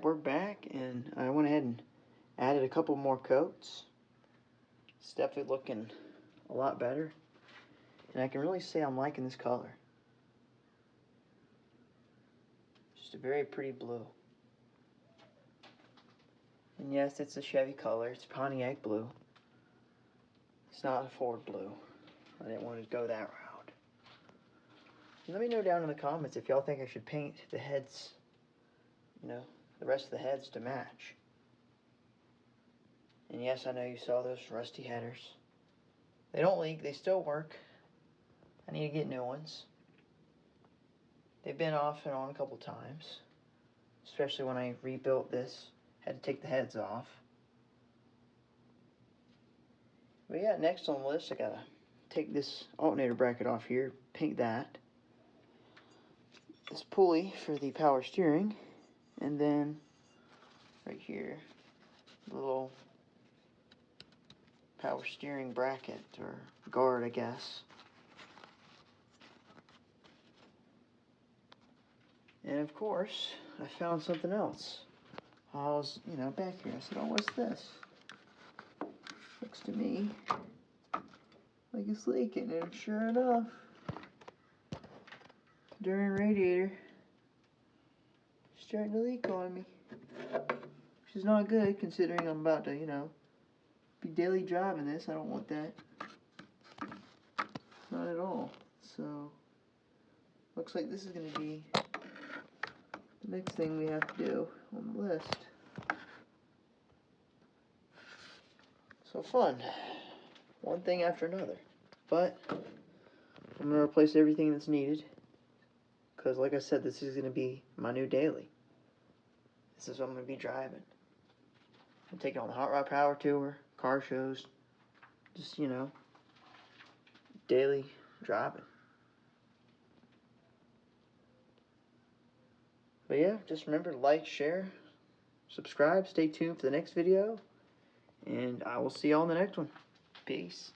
Alright, we're back, and I went ahead and added a couple more coats. It's definitely looking a lot better, and I can really say I'm liking this color. Just a very pretty blue. And yes, it's a Chevy color. It's Pontiac blue. It's not a Ford blue. I didn't want to go that route. And let me know down in the comments if y'all think I should paint the heads, the rest of the heads to match. And yes, I know you saw those rusty headers. They don't leak, they still work. I need to get new ones. They've been off and on a couple times, especially when I rebuilt this. Had to take the heads off. But yeah, next on the list, I gotta take this alternator bracket off here, paint that. This pulley for the power steering, and then right here, the little power steering bracket, or guard, I guess. And of course, I found something else. I was, back here. I said, oh, what's this? Looks to me like it's leaking, and sure enough, during radiator, it's starting to leak on me. Which is not good, considering I'm about to, be daily driving this. I don't want that. Not at all. So, looks like this is going to be the next thing we have to do on the list. So fun. One thing after another. But I'm going to replace everything that's needed. Because like I said, this is going to be my new daily. This is what I'm going to be driving. I'm taking on the Hot Rod Power Tour, car shows. Just, daily driving. But yeah, just remember to like, share, subscribe, stay tuned for the next video, and I will see y'all in the next one. Peace.